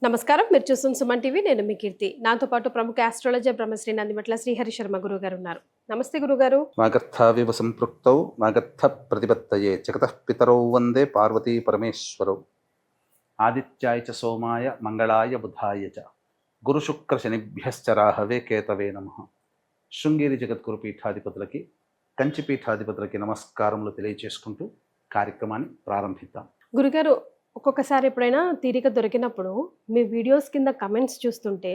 నమస్కారం. మీరు చూస్తున్న సుమన్ టీవీ. నేను మీ కీర్తి. నాతో పాటు ప్రముఖ ఆస్ట్రాలజర్ బ్రహ్మశ్రీ నందిమట్ల శ్రీహరి శర్మ గురువు గారు ఉన్నారు. నమస్తే గురుగారు. వాగర్థావివ సంపృక్తౌ వాగర్థ ప్రతిపత్తయే జగతః పితరౌ వందే పార్వతీ పరమేశ్వరౌ. ఆదిత్యాయ చ సోమాయ మంగళాయ బుధాయ చ గురు శుక్ర శనిభ్యశ్చ రాహవే కేతవే నమః. శృంగేరి జగద్గురు పీఠాధిపతులకి, కంచి పీఠాధిపతులకి నమస్కారములు తెలియచేసుకుంటూ కార్యక్రమాన్ని ప్రారంభిద్దాం. గురుగారు, ఒక్కొక్కసారి ఎప్పుడైనా తీరిక దొరికినప్పుడు మీ వీడియోస్ కింద కమెంట్స్ చూస్తుంటే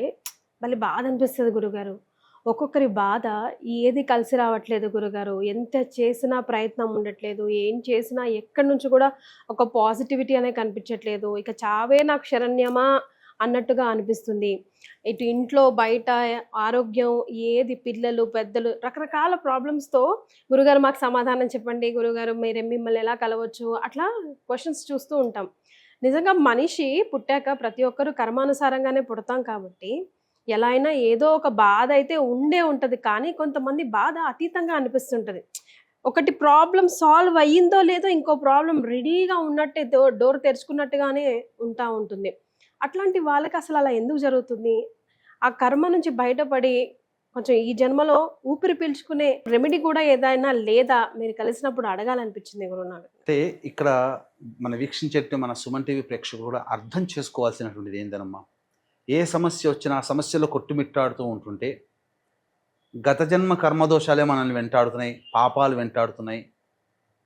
మళ్ళీ బాధ అనిపిస్తుంది గురుగారు. ఒక్కొక్కరి బాధ ఏది కలిసి రావట్లేదు గురుగారు. ఎంత చేసినా ప్రయత్నం ఉండట్లేదు, ఏం చేసినా ఎక్కడి నుంచి కూడా ఒక పాజిటివిటీ అనేది కనిపించట్లేదు. ఇక చావే నాకు శరణ్యమా అన్నట్టుగా అనిపిస్తుంది. ఇటు ఇంట్లో బయట ఆరోగ్యం, ఏది పిల్లలు పెద్దలు రకరకాల ప్రాబ్లమ్స్తో గురుగారు మాకు సమాధానం చెప్పండి గురుగారు, మిమ్మల్ని ఎలా కలవచ్చు, అట్లా క్వశ్చన్స్ చూస్తూ ఉంటాం. నిజంగా మనిషి పుట్టాక ప్రతి ఒక్కరు కర్మానుసారంగానే పుడతాం కాబట్టి ఎలా అయినా ఏదో ఒక బాధ అయితే ఉండే ఉంటుంది. కానీ కొంతమంది బాధ అతీతంగా అనిపిస్తుంటుంది. ఒకటి ప్రాబ్లం సాల్వ్ అయ్యిందో లేదో ఇంకో ప్రాబ్లం రెడీగా ఉన్నట్టే డోర్ తెరుచుకున్నట్టుగానే ఉంటుంది. అట్లాంటి వాళ్ళకి అసలు అలా ఎందుకు జరుగుతుంది? ఆ కర్మ నుంచి బయటపడి కొంచెం ఈ జన్మలో ఊపిరి పీల్చుకునే రెమెడీ కూడా ఏదైనా లేదా? మీరు కలిసినప్పుడు అడగాలనిపించింది గురునాథ్. అంటే ఇక్కడ మన వీక్షించేట్టు మన సుమన్ టీవీ ప్రేక్షకులు కూడా అర్థం చేసుకోవాల్సినటువంటిది ఏంటనమ్మా, ఏ సమస్య వచ్చినా ఆ సమస్యలో కొట్టుమిట్టాడుతూ ఉంటుంటే గత జన్మ కర్మదోషాలే మనల్ని వెంటాడుతున్నాయి, పాపాలు వెంటాడుతున్నాయి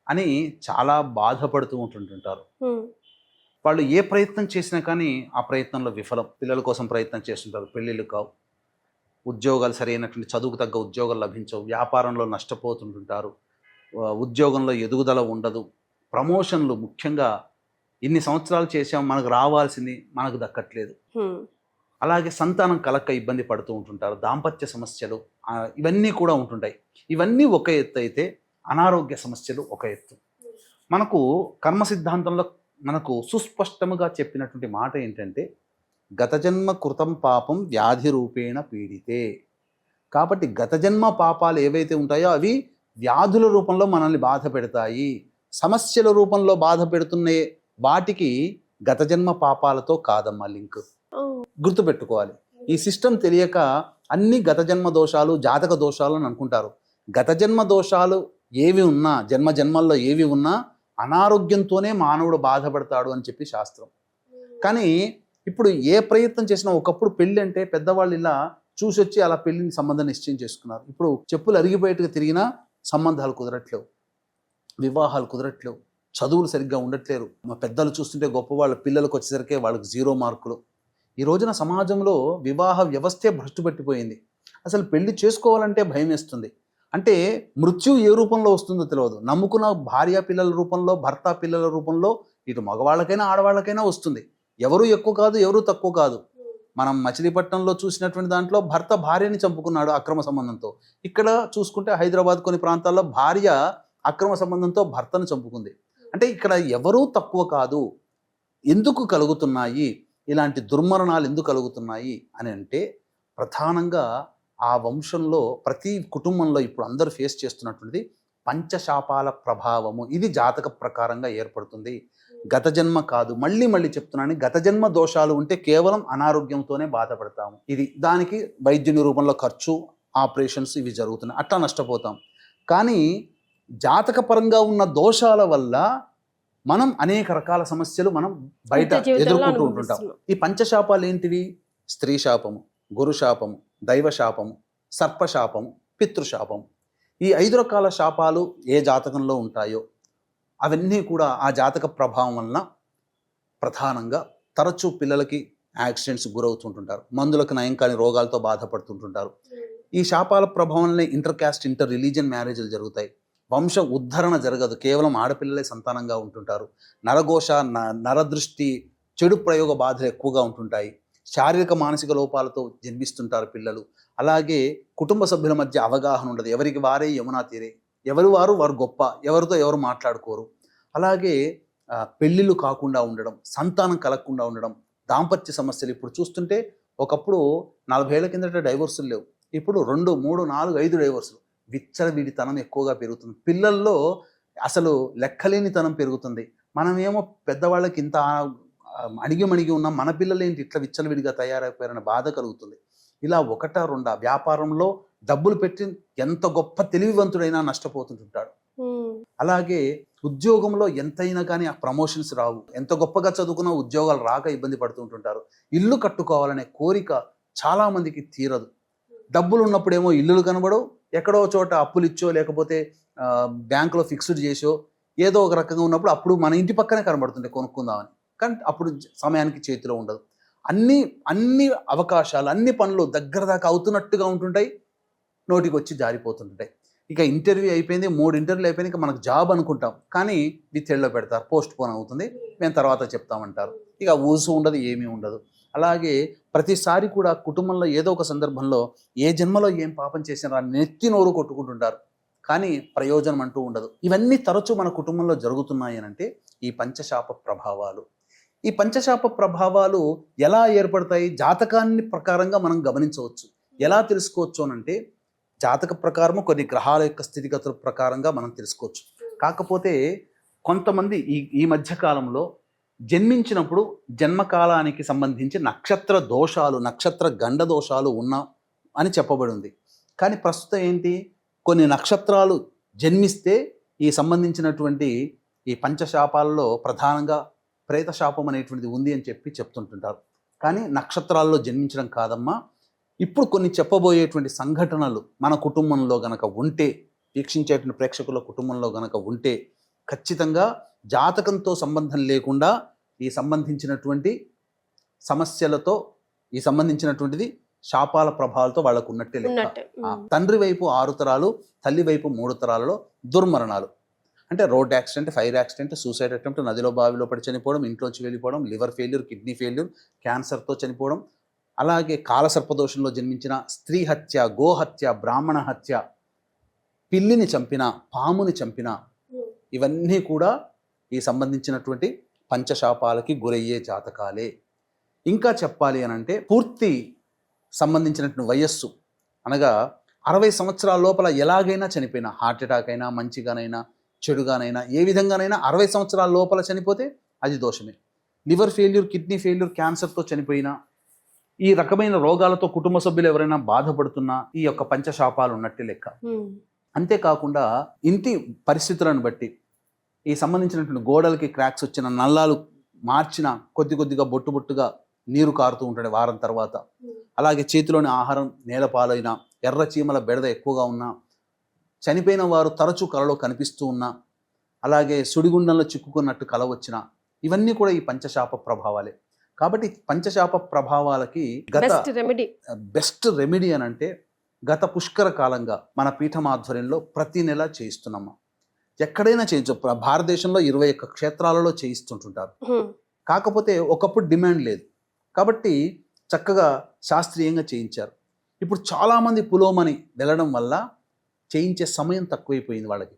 అని చాలా బాధపడుతూ ఉంటుంటారు. వాళ్ళు ఏ ప్రయత్నం చేసినా కానీ ఆ ప్రయత్నంలో విఫలం. పిల్లల కోసం ప్రయత్నం చేస్తుంటారు, పెళ్ళిళ్ళు కావు, ఉద్యోగాలు సరైనటువంటి చదువుకు తగ్గ ఉద్యోగాలు లభించవు, వ్యాపారంలో నష్టపోతుంటుంటారు, ఉద్యోగంలో ఎదుగుదల ఉండదు, ప్రమోషన్లు ముఖ్యంగా ఇన్ని సంవత్సరాలు చేసాం మనకు రావాల్సింది మనకు దక్కట్లేదు, అలాగే సంతానం కలక్క ఇబ్బంది పడుతూ ఉంటుంటారు, దాంపత్య సమస్యలు ఇవన్నీ కూడా ఉంటుంటాయి. ఇవన్నీ ఒక ఎత్తు అయితే అనారోగ్య సమస్యలు ఒక ఎత్తు. మనకు కర్మ సిద్ధాంతంలో మనకు సుస్పష్టముగా చెప్పినటువంటి మాట ఏంటంటే గత జన్మ కృతం పాపం వ్యాధి రూపేణ పీడితే. కాబట్టి గత జన్మ పాపాలు ఏవైతే ఉంటాయో అవి వ్యాధుల రూపంలో మనల్ని బాధ పెడతాయి. సమస్యల రూపంలో బాధ పెడుతున్న వాటికి గత జన్మ పాపాలతో కాదమ్మా లింక్. గుర్తుపెట్టుకోవాలి. ఈ సిస్టమ్ తెలియక అన్ని గత జన్మ దోషాలు, జాతక దోషాలు అని అనుకుంటారు. గత జన్మ దోషాలు ఏవి ఉన్నా, జన్మల్లో ఏవి ఉన్నా అనారోగ్యంతోనే మానవుడు బాధపడతాడు అని చెప్పి శాస్త్రం. కానీ ఇప్పుడు ఏ ప్రయత్నం చేసినా, ఒకప్పుడు పెళ్ళి అంటే పెద్దవాళ్ళు ఇలా చూసొచ్చి అలా పెళ్ళిని సంబంధం నిశ్చయం చేసుకున్నారు. ఇప్పుడు చెప్పులు అరిగిపోయేట్టుగా తిరిగినా సంబంధాలు కుదరట్లేవు, వివాహాలు కుదరట్లేవు, చదువులు సరిగ్గా ఉండట్లేరు. మా పెద్దలు చూస్తుంటే గొప్పవాళ్ళ పిల్లలకు వచ్చేసరికి వాళ్ళకి 0 మార్కులు. ఈ రోజున సమాజంలో వివాహ వ్యవస్థే భ్రష్టు పట్టిపోయింది. అసలు పెళ్లి చేసుకోవాలంటే భయం వేస్తుంది. అంటే మృత్యు ఏ రూపంలో వస్తుందో తెలియదు. నమ్ముకున్న భార్య పిల్లల రూపంలో, భర్త పిల్లల రూపంలో ఇటు మగవాళ్ళకైనా ఆడవాళ్ళకైనా వస్తుంది. ఎవరు ఎక్కువ కాదు, ఎవరు తక్కువ కాదు. మనం మచిలీపట్నంలో చూసినటువంటి దాంట్లో భర్త భార్యని చంపుకున్నాడు అక్రమ సంబంధంతో. ఇక్కడ చూసుకుంటే హైదరాబాద్ కొన్ని ప్రాంతాల్లో భార్య అక్రమ సంబంధంతో భర్తను చంపుకుంది. అంటే ఇక్కడ ఎవరూ తక్కువ కాదు. ఎందుకు కలుగుతున్నాయి ఇలాంటి దుర్మరణాలు, ఎందుకు కలుగుతున్నాయి అని అంటే ప్రధానంగా ఆ వంశంలో ప్రతి కుటుంబంలో ఇప్పుడు అందరూ ఫేస్ చేస్తున్నటువంటిది పంచశాపాల ప్రభావము. ఇది జాతక ప్రకారంగా ఏర్పడుతుంది. గత జన్మ కాదు, మళ్ళీ చెప్తున్నాను, గత జన్మ దోషాలు ఉంటే కేవలం అనారోగ్యంతోనే బాధపడతాము. ఇది దానికి వైద్యుని రూపంలో ఖర్చు, ఆపరేషన్స్ ఇవి జరుగుతున్నాయి, అట్లా నష్టపోతాం. కానీ జాతక పరంగా ఉన్న దోషాల వల్ల మనం అనేక రకాల సమస్యలు మనం బయట ఎదుర్కొంటూ ఉంటుంటాం. ఈ పంచశాపాలు ఏంటివి? స్త్రీ శాపము, గురు శాపము, దైవ శాపము, సర్పశాపము, పితృశాపము. ఈ 5 రకాల శాపాలు ఏ జాతకంలో ఉంటాయో అవన్నీ కూడా ఆ జాతక ప్రభావం వలన ప్రధానంగా తరచూ పిల్లలకి యాక్సిడెంట్స్ గురవుతుంటుంటారు, మందులకు నయం కాని రోగాలతో బాధపడుతుంటుంటారు. ఈ శాపాల ప్రభావం వల్లనే ఇంటర్ క్యాస్ట్, ఇంటర్ రిలీజియన్ మ్యారేజ్లు జరుగుతాయి. వంశ ఉద్ధరణ జరగదు, కేవలం ఆడపిల్లలే సంతానంగా ఉంటుంటారు. నరఘోష, నరదృష్టి, చెడు ప్రయోగ బాధలు ఎక్కువగా ఉంటుంటాయి. శారీరక మానసిక లోపాలతో జన్మిస్తుంటారు పిల్లలు. అలాగే కుటుంబ సభ్యుల మధ్య అవగాహన ఉండదు, ఎవరికి వారే యమునా తీరే, ఎవరు వారు గొప్ప, ఎవరితో ఎవరు మాట్లాడుకోరు. అలాగే పెళ్ళిళ్ళు కాకుండా ఉండడం, సంతానం కలగకుండా ఉండడం, దాంపత్య సమస్యలు. ఇప్పుడు చూస్తుంటే ఒకప్పుడు 40 ఏళ్ల కిందట డైవోర్సులు లేవు, ఇప్పుడు 2, 3, 4, 5 డైవోర్సులు. విచ్చలవిడితనం ఎక్కువగా పెరుగుతుంది. పిల్లల్లో అసలు లెక్కలేనితనం పెరుగుతుంది. మనమేమో పెద్దవాళ్ళకి ఇంత అణిగి ఉన్న మన పిల్లలు ఏంటి ఇట్లా విచ్చలవిడిగా తయారైపోయారన్న బాధ కలుగుతుంది. ఇలా ఒకటా రెండా వ్యాపారంలో డబ్బులు పెట్టి ఎంత గొప్ప తెలివివంతుడైనా నష్టపోతుంటాడు. అలాగే ఉద్యోగంలో ఎంతైనా కానీ ఆ ప్రమోషన్స్ రావు. ఎంత గొప్పగా చదువుకున్నా ఉద్యోగాలు రాక ఇబ్బంది పడుతుంటుంటారు. ఇల్లు కట్టుకోవాలనే కోరిక చాలా మందికి తీరదు. డబ్బులు ఉన్నప్పుడేమో ఇల్లులు కనబడవు, ఎక్కడో చోట అప్పులు ఇచ్చో లేకపోతే బ్యాంకులో ఫిక్స్డ్ చేసో ఏదో ఒక రకంగా ఉన్నప్పుడు అప్పుడు మన ఇంటి పక్కనే కనబడుతుంటే కొనుక్కుందామని, కానీ అప్పుడు సమయానికి చేతిలో ఉండదు. అన్ని అవకాశాలు, అన్ని పనులు దగ్గర దాకా అవుతున్నట్టుగా ఉంటుంటాయి, నోటికి వచ్చి జారిపోతుంటాయి. ఇక ఇంటర్వ్యూ అయిపోయింది, 3 ఇంటర్వ్యూలు అయిపోయింది, ఇక మనకు జాబ్ అనుకుంటాం, కానీ విత్తిళ్ళలో పెడతారు, పోస్ట్ పోన్ అవుతుంది, మేము తర్వాత చెప్తామంటారు. ఇక ఊసు ఉండదు, ఏమీ ఉండదు. అలాగే ప్రతిసారి కూడా కుటుంబంలో ఏదో ఒక సందర్భంలో ఏ జన్మలో ఏం పాపం చేసినా నెత్తి నోరు కొట్టుకుంటుంటారు, కానీ ప్రయోజనం అంటూ ఉండదు. ఇవన్నీ తరచూ మన కుటుంబంలో జరుగుతున్నాయి అంటే ఈ పంచశాప ప్రభావాలు. ఈ పంచశాప ప్రభావాలు ఎలా ఏర్పడతాయి? జాతకాన్ని ప్రకారంగా మనం గమనించవచ్చు. ఎలా తెలుసుకోవచ్చు అనంటే జాతక ప్రకారము కొన్ని గ్రహాల యొక్క స్థితిగతుల ప్రకారంగా మనం తెలుసుకోవచ్చు. కాకపోతే కొంతమంది ఈ మధ్యకాలంలో జన్మించినప్పుడు జన్మకాలానికి సంబంధించి నక్షత్ర దోషాలు, నక్షత్ర గండ దోషాలు ఉన్నా అని చెప్పబడి ఉంది. కానీ ప్రస్తుతం ఏంటి, కొన్ని నక్షత్రాలు జన్మిస్తే ఈ సంబంధించినటువంటి ఈ పంచశాపాలలో ప్రధానంగా ప్రేతశాపం అనేటువంటిది ఉంది అని చెప్తుంటుంటారు. కానీ నక్షత్రాల్లో జన్మించడం కాదమ్మా. ఇప్పుడు కొన్ని చెప్పబోయేటువంటి సంఘటనలు మన కుటుంబంలో గనక ఉంటే, వీక్షించేటువంటి ప్రేక్షకుల కుటుంబంలో గనక ఉంటే ఖచ్చితంగా జాతకంతో సంబంధం లేకుండా ఈ సంబంధించినటువంటి సమస్యలతో ఈ సంబంధించినటువంటిది శాపాల ప్రభావాలతో వాళ్ళకు ఉన్నట్టే లెక్క. తండ్రి వైపు 6 తరాలు, తల్లి వైపు 3 తరాలలో దుర్మరణాలు అంటే road accident, fire accident, suicide attempt, నదిలో బావిలో పడి చనిపోవడం, ఇంట్లోంచి వెళ్ళిపోవడం, లివర్ ఫెయిల్యూర్, కిడ్నీ ఫెయిల్యూర్, క్యాన్సర్తో చనిపోవడం, అలాగే కాలసర్పదోషంలో జన్మించిన స్త్రీ హత్య, గోహత్య, బ్రాహ్మణ హత్య, పిల్లిని చంపిన, పాముని చంపిన, ఇవన్నీ కూడా ఈ సంబంధించినటువంటి పంచశాపాలకి గురయ్యే జాతకాలే. ఇంకా చెప్పాలి అనంటే పూర్తి సంబంధించినటువంటి వయస్సు అనగా 60 సంవత్సరాల లోపల ఎలాగైనా చనిపోయినా, హార్ట్ అటాక్ అయినా, మంచిగానైనా చెడుగానైనా, ఏ విధంగానైనా 60 సంవత్సరాల లోపల చనిపోతే అది దోషమే. లివర్ ఫెయిల్యూర్, కిడ్నీ ఫెయిల్యూర్, క్యాన్సర్తో చనిపోయినా, ఈ రకమైన రోగాలతో కుటుంబ సభ్యులు ఎవరైనా బాధపడుతున్నా ఈ యొక్క పంచశాపాలు ఉన్నట్టే లెక్క. అంతేకాకుండా ఇంటి పరిస్థితులను బట్టి ఈ సంబంధించినటువంటి గోడలకి క్రాక్స్ వచ్చిన, నల్లాలు మార్చిన, కొద్దిగా బొట్టుగా నీరు కారుతూ ఉంటాడు వారం తర్వాత, అలాగే చేతిలోని ఆహారం నేలపాలైన, ఎర్ర చీమల బెడద ఎక్కువగా ఉన్నా, చనిపోయిన వారు తరచూ కలలో కనిపిస్తూ ఉన్నా, అలాగే సుడిగుండంలో చిక్కుకున్నట్టు కల వచ్చిన, ఇవన్నీ కూడా ఈ పంచశాప ప్రభావాలే. కాబట్టి పంచశాప ప్రభావాలకి బెస్ట్ రెమెడీ అని అంటే గత పుష్కర కాలంగా మన పీఠం ఆధ్వర్యంలో ప్రతి నెల చేయిస్తున్నాము. ఎక్కడైనా చేయించు, భారతదేశంలో 21 క్షేత్రాలలో చేయిస్తుంటుంటారు. కాకపోతే ఒకప్పుడు డిమాండ్ లేదు కాబట్టి చక్కగా శాస్త్రీయంగా చేయించారు. ఇప్పుడు చాలామంది పులోమని వెళ్ళడం వల్ల చేయించే సమయం తక్కువైపోయింది వాళ్ళకి.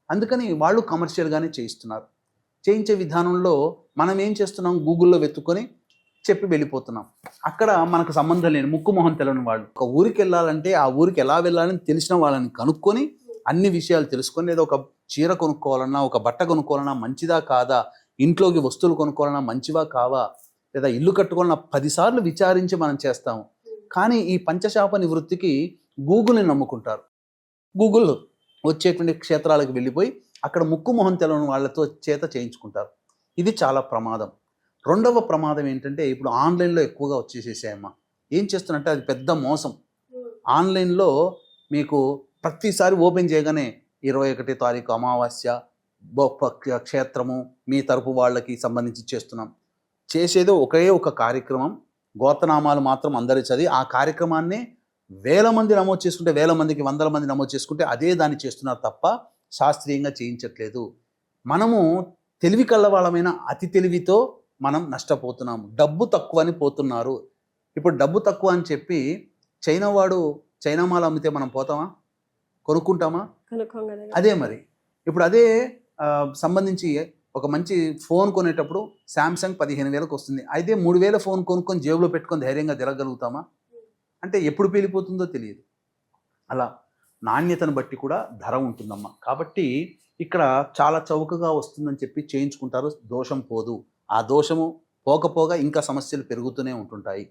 అందుకని వాళ్ళు కమర్షియల్గానే చేయిస్తున్నారు. చేయించే విధానంలో మనం ఏం చేస్తున్నాం, గూగుల్లో వెతుక్కొని చెప్పి వెళ్ళిపోతున్నాం. అక్కడ మనకు సంబంధం లేని, ముక్కు మొహం తెలని వాళ్ళు ఒక ఊరికి వెళ్ళాలంటే ఆ ఊరికి ఎలా వెళ్ళాలని తెలిసిన వాళ్ళని కనుక్కొని అన్ని విషయాలు తెలుసుకొని, లేదా ఒక చీర కొనుక్కోవాలన్నా, ఒక బట్ట కొనుక్కోవాలన్నా మంచిదా కాదా, ఇంట్లోకి వస్తువులు కొనుక్కోవాలన్నా మంచివా కావా, లేదా ఇల్లు కట్టుకోవాలన్నా 10 సార్లు విచారించి మనం చేస్తాము. కానీ ఈ పంచశాప నివృత్తికి గూగుల్ని నమ్ముకుంటారు. గూగుల్ వచ్చేటువంటి క్షేత్రాలకు వెళ్ళిపోయి అక్కడ ముక్కు మొహం తెలని వాళ్ళతో చేత చేయించుకుంటారు. ఇది చాలా ప్రమాదం. రెండవ ప్రమాదం ఏంటంటే ఇప్పుడు ఆన్లైన్లో ఎక్కువగా వచ్చేసేసాయమ్మా. ఏం చేస్తున్నట్టే అది పెద్ద మోసం. ఆన్లైన్లో మీకు ప్రతిసారి ఓపెన్ చేయగానే 21 తారీఖు అమావాస్య, క్షేత్రము, మీ తరపు వాళ్ళకి సంబంధించి చేస్తున్నాం. చేసేదో ఒకే ఒక కార్యక్రమం, గోత్రనామాలు మాత్రం అందరి చదివి ఆ కార్యక్రమాన్ని 1000 మంది నమోదు చేసుకుంటే, 1000 మందికి 100 మంది నమోదు చేసుకుంటే అదే దాన్ని చేస్తున్నారు తప్ప శాస్త్రీయంగా చేయించట్లేదు. మనము తెలివి కళ్ళవాళ్ళమైన అతి తెలివితో మనం నష్టపోతున్నాము. డబ్బు తక్కువ అని పోతున్నారు. ఇప్పుడు డబ్బు తక్కువ అని చెప్పి చైనా వాడు చైనా మాల్ అమ్మితే మనం పోతామా, కొనుక్కుంటామా? అదే మరి ఇప్పుడు అదే సంబంధించి ఒక మంచి ఫోన్ కొనేటప్పుడు శాంసంగ్ 15,000కి వస్తుంది. అయితే 3,000 ఫోన్ కొనుక్కొని జేబులో పెట్టుకొని ధైర్యంగా తిరగలుగుతామా? అంటే ఎప్పుడు పేలిపోతుందో తెలియదు. అలా నాణ్యతను బట్టి కూడా ధర ఉంటుందమ్మా. కాబట్టి ఇక్కడ చాలా చౌకగా వస్తుందని చెప్పి చేయించుకుంటారు. దోషం పోదు. ఆ దోషము పోకపోగా ఇంకా సమస్యలు పెరుగుతూనే ఉంటుంటాయి.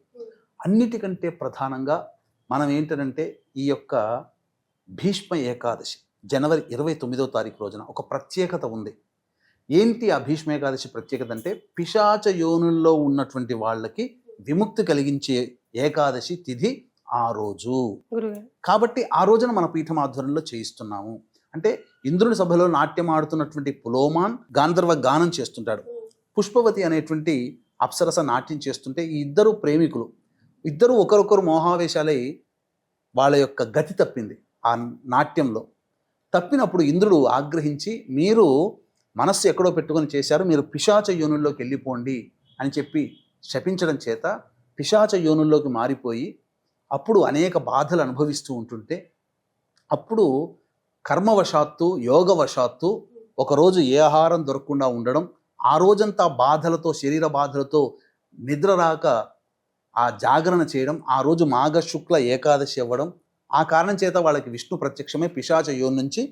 అన్నిటికంటే ప్రధానంగా మనం ఏంటంటే ఈ యొక్క భీష్మ ఏకాదశి జనవరి 29వ తారీఖు రోజున ఒక ప్రత్యేకత ఉంది. ఏంటి ఆ భీష్మ ఏకాదశి ప్రత్యేకత అంటే పిశాచ యోనుల్లో ఉన్నటువంటి వాళ్ళకి విముక్తి కలిగించే ఏకాదశి తిథి ఆ రోజు. గురుగారు కాబట్టి ఆ రోజున మన పీఠం ఆధ్వర్యంలో చేయిస్తున్నాము. అంటే ఇంద్రుని సభలో నాట్యం ఆడుతున్నటువంటి పులోమాన్ గాంధర్వ గానం చేస్తుంటాడు. పుష్పవతి అనేటువంటి అప్సరస నాట్యం చేస్తుంటే ఈ ఇద్దరు ప్రేమికులు ఇద్దరు ఒకరొకరు మోహావేశాలై వాళ్ళ యొక్క గతి తప్పింది. ఆ నాట్యంలో తప్పినప్పుడు ఇంద్రుడు ఆగ్రహించి మీరు మనస్సు ఎక్కడో పెట్టుకొని చేశారు, మీరు పిశాచ యోనుల్లోకి వెళ్ళిపోండి అని చెప్పి శపించడం చేత పిశాచ యోనుల్లోకి మారిపోయి అప్పుడు అనేక బాధలు అనుభవిస్తూ ఉంటుంటే అప్పుడు కర్మవశాత్తు యోగవశాత్తు ఒకరోజు ఏ ఆహారం దొరకకుండా ఉండడం, ఆ రోజంతా బాధలతో శరీర బాధలతో నిద్ర రాక ఆ జాగరణ చేయడం, ఆ రోజు మాఘ శుక్ల ఏకాదశి అవ్వడం, ఆ కారణం చేత వాళ్ళకి విష్ణు ప్రత్యక్షమే పిశాచ యోని నుంచి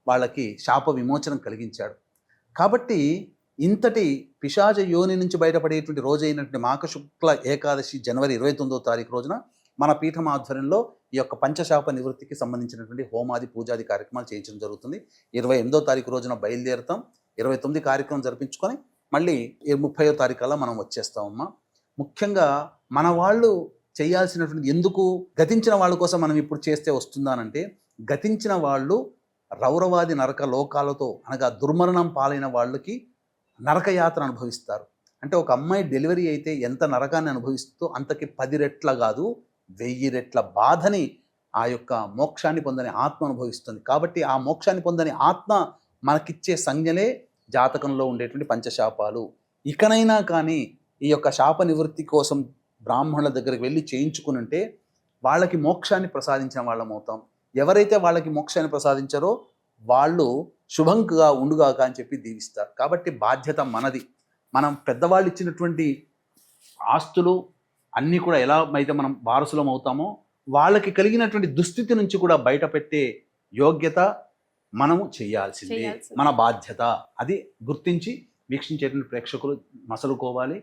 వాళ్ళకి శాప విమోచనం కలిగించాడు. కాబట్టి ఇంతటి పిశాచ యోని నుంచి బయటపడేటువంటి రోజు అయినటువంటి మాఘ శుక్ల ఏకాదశి జనవరి 29వ తారీఖు రోజున మన పీఠం ఆధ్వర్యంలో ఈ యొక్క పంచశాప నివృత్తికి సంబంధించినటువంటి హోమాది పూజాది కార్యక్రమాలు చేయించడం జరుగుతుంది. 28వ తారీఖు రోజున బయలుదేరుతాం. 29 కార్యక్రమం జరిపించుకొని మళ్ళీ 30వ తారీఖులా మనం వచ్చేస్తామమ్మా. ముఖ్యంగా మన వాళ్ళు చేయాల్సినటువంటి ఎందుకు గతించిన వాళ్ళ కోసం మనం ఇప్పుడు చేస్తే వస్తుందానంటే గతించిన వాళ్ళు రౌరవాది నరక లోకాలతో అనగా దుర్మరణం పాలైన వాళ్ళకి నరకయాత్ర అనుభవిస్తారు. అంటే ఒక అమ్మాయి డెలివరీ అయితే ఎంత నరకాన్ని అనుభవిస్తుందో అంతకి 10 రెట్ల కాదు 1000 రెట్ల బాధని ఆ యొక్క మోక్షాన్ని పొందని ఆత్మ అనుభవిస్తుంది. కాబట్టి ఆ మోక్షాన్ని పొందని ఆత్మ మనకిచ్చే సంజ్ఞలే జాతకంలో ఉండేటువంటి పంచశాపాలు. ఇకనైనా కానీ ఈ యొక్క శాప నివృత్తి కోసం బ్రాహ్మణుల దగ్గరికి వెళ్ళి చేయించుకుని ఉంటే వాళ్ళకి మోక్షాన్ని ప్రసాదించిన వాళ్ళం అవుతాం. ఎవరైతే వాళ్ళకి మోక్షాన్ని ప్రసాదించారో వాళ్ళు శుభంగా ఉండుగాక అని చెప్పి దీవిస్తారు. కాబట్టి బాధ్యత మనది. మనం పెద్దవాళ్ళు ఇచ్చినటువంటి ఆస్తులు అన్నీ కూడా ఎలా అయితే మనం వారసులం అవుతామో వాళ్ళకి కలిగినటువంటి దుస్థితి నుంచి కూడా బయట పెట్టే యోగ్యత మనము చేయాల్సిందే, మన బాధ్యత. అది గుర్తించి వీక్షించేటువంటి ప్రేక్షకులు మసలుకోవాలి.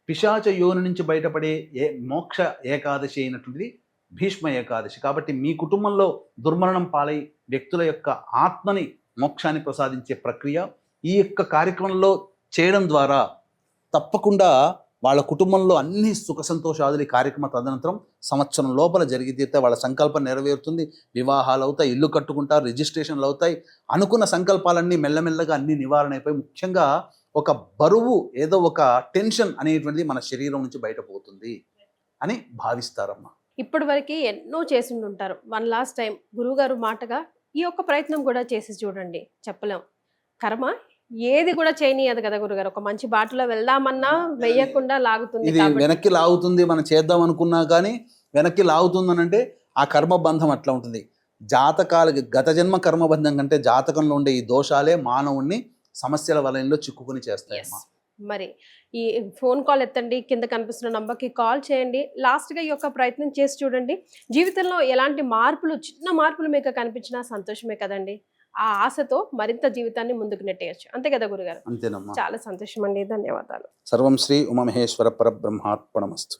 పిశాచ యోని నుంచి బయటపడే మోక్ష ఏకాదశి అయినటువంటిది భీష్మ ఏకాదశి. కాబట్టి మీ కుటుంబంలో దుర్మరణం పాలై వ్యక్తుల యొక్క ఆత్మని మోక్షాన్ని ప్రసాదించే ప్రక్రియ ఈ యొక్క కార్యక్రమంలో చేయడం ద్వారా తప్పకుండా వాళ్ళ కుటుంబంలో అన్ని సుఖ సంతోషాదులు ఈ కార్యక్రమం తదనంతరం సంవత్సరం లోపల జరిగితే వాళ్ళ సంకల్పం నెరవేరుతుంది. వివాహాలు అవుతాయి, ఇల్లు కట్టుకుంటారు, రిజిస్ట్రేషన్లు అవుతాయి. అనుకున్న సంకల్పాలన్నీ మెల్లమెల్లగా అన్ని నివారణ అయిపోయి ముఖ్యంగా ఒక బరువు ఏదో ఒక టెన్షన్ అనేటువంటిది మన శరీరం నుంచి బయటపోతుంది అని భావిస్తారమ్మా. ఇప్పటి వరకు ఎన్నో చేసి ఉంటారు. వన్ లాస్ట్ టైం గురువుగారు మాటగా ఈ ఒక్క ప్రయత్నం కూడా చేసి చూడండి. చెప్పలేం, కర్మ ఏది కూడా చేయనీయదు కదా గురుగారు. ఒక మంచి బాటలో వెళ్దామన్నా వెయ్యకుండా లాగుతుంది. ఇది వెనక్కి లాగుతుంది. మనం చేద్దాం అనుకున్నా కానీ వెనక్కి లాగుతుంది అంటే ఆ కర్మబంధం అట్లా ఉంటుంది. జాతకాలకి గత జన్మ కర్మబంధం కంటే జాతకంలో ఉండే ఈ దోషాలే మానవుణ్ణి సమస్యల వలయంలో చిక్కుకుని చేస్తాయమ్మా. మరి ఈ ఫోన్ కాల్ ఎత్తండి, కింద కనిపిస్తున్న నంబర్కి కాల్ చేయండి. లాస్ట్గా ఈ యొక్క ప్రయత్నం చేసి చూడండి. జీవితంలో ఎలాంటి మార్పులు, చిన్న మార్పులు మీకు కనిపించినా సంతోషమే కదండి. ఆ ఆశతో మరింత జీవితాన్ని ముందుకు నెట్టేయచ్చు. అంతే కదా గురుగారు? అంతేనమ్మా. చాలా సంతోషం అండి. ధన్యవాదాలు. సర్వం శ్రీ ఉమామహేశ్వర పరబ్రహ్మార్పణమస్తు.